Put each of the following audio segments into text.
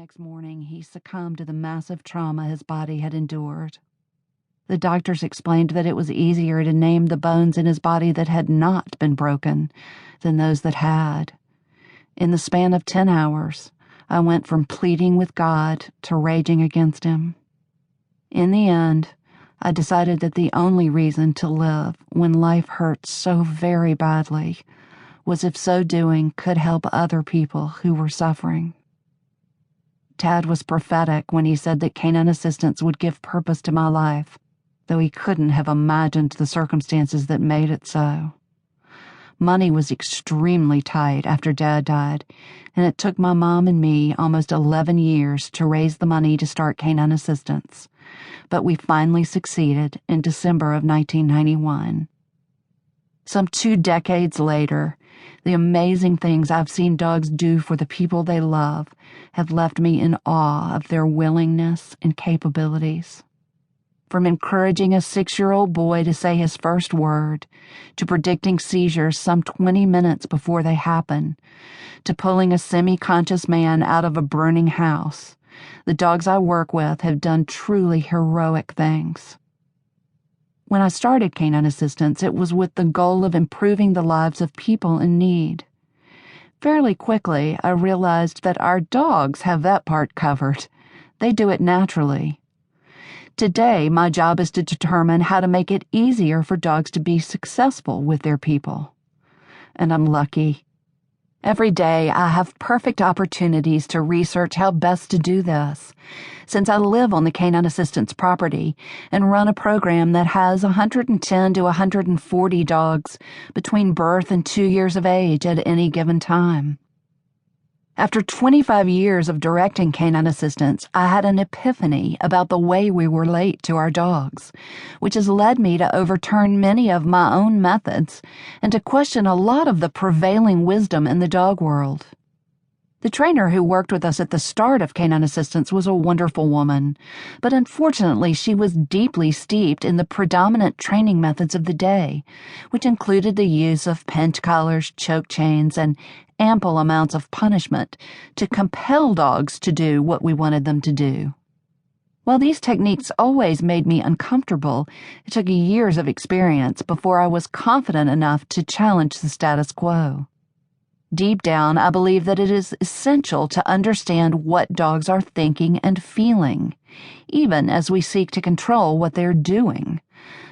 next morning, he succumbed to the massive trauma his body had endured. The doctors explained that it was easier to name the bones in his body that had not been broken than those that had. In the span of 10 hours, I went from pleading with God to raging against him. In the end, I decided that the only reason to live when life hurt so very badly was if so doing could help other people who were suffering. Tad was prophetic when he said that Canine Assistants would give purpose to my life, though he couldn't have imagined the circumstances that made it so. Money was extremely tight after Dad died, and it took my mom and me almost 11 years to raise the money to start Canine Assistants, but we finally succeeded in December of 1991. Some 2 decades later, the amazing things I've seen dogs do for the people they love have left me in awe of their willingness and capabilities. From encouraging a 6-year-old boy to say his first word, to predicting seizures some 20 minutes before they happen, to pulling a semi-conscious man out of a burning house, the dogs I work with have done truly heroic things. When I started Canine Assistants, it was with the goal of improving the lives of people in need. Fairly quickly, I realized that our dogs have that part covered. They do it naturally. Today, my job is to determine how to make it easier for dogs to be successful with their people. And I'm lucky. Every day, I have perfect opportunities to research how best to do this, since I live on the Canine Assistants property and run a program that has 110 to 140 dogs between birth and 2 years of age at any given time. After 25 years of directing Canine Assistants, I had an epiphany about the way we relate to our dogs, which has led me to overturn many of my own methods and to question a lot of the prevailing wisdom in the dog world. The trainer who worked with us at the start of Canine Assistants was a wonderful woman, but unfortunately she was deeply steeped in the predominant training methods of the day, which included the use of pinch collars, choke chains, and ample amounts of punishment to compel dogs to do what we wanted them to do. While these techniques always made me uncomfortable, it took years of experience before I was confident enough to challenge the status quo. Deep down, I believe that it is essential to understand what dogs are thinking and feeling, even as we seek to control what they're doing,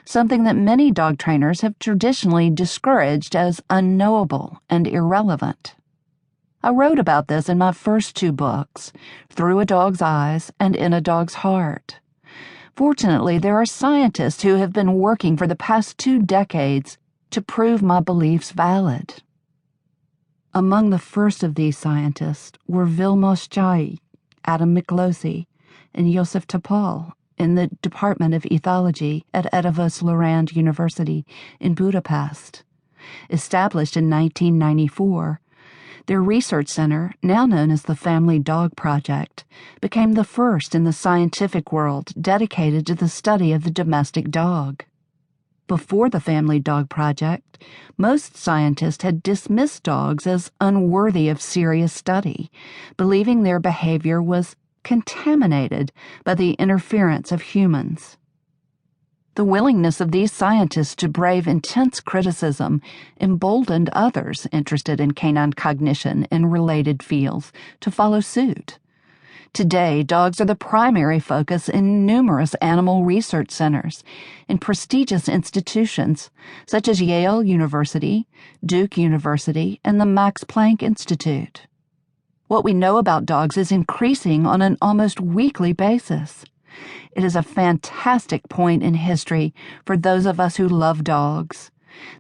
something that many dog trainers have traditionally discouraged as unknowable and irrelevant. I wrote about this in my first 2 books, Through a Dog's Eyes and In a Dog's Heart. Fortunately, there are scientists who have been working for the past 2 decades to prove my beliefs valid. Among the first of these scientists were Vilmos Jai, Adam Miklosi, and Josef Topol in the Department of Ethology at Eötvös Loránd University in Budapest. Established in 1994, their research center, now known as the Family Dog Project, became the first in the scientific world dedicated to the study of the domestic dog. Before the Family Dog Project, most scientists had dismissed dogs as unworthy of serious study, believing their behavior was contaminated by the interference of humans. The willingness of these scientists to brave intense criticism emboldened others interested in canine cognition and related fields to follow suit. Today, dogs are the primary focus in numerous animal research centers in prestigious institutions such as Yale University, Duke University, and the Max Planck Institute. What we know about dogs is increasing on an almost weekly basis. It is a fantastic point in history for those of us who love dogs.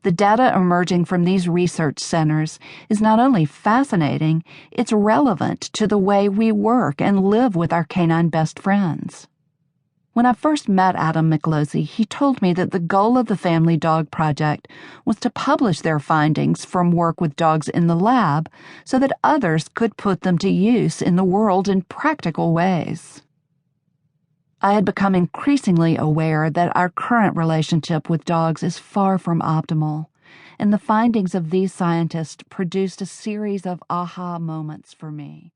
The data emerging from these research centers is not only fascinating, it's relevant to the way we work and live with our canine best friends. When I first met Adam Miklosi, he told me that the goal of the Family Dog Project was to publish their findings from work with dogs in the lab so that others could put them to use in the world in practical ways. I had become increasingly aware that our current relationship with dogs is far from optimal, and the findings of these scientists produced a series of aha moments for me.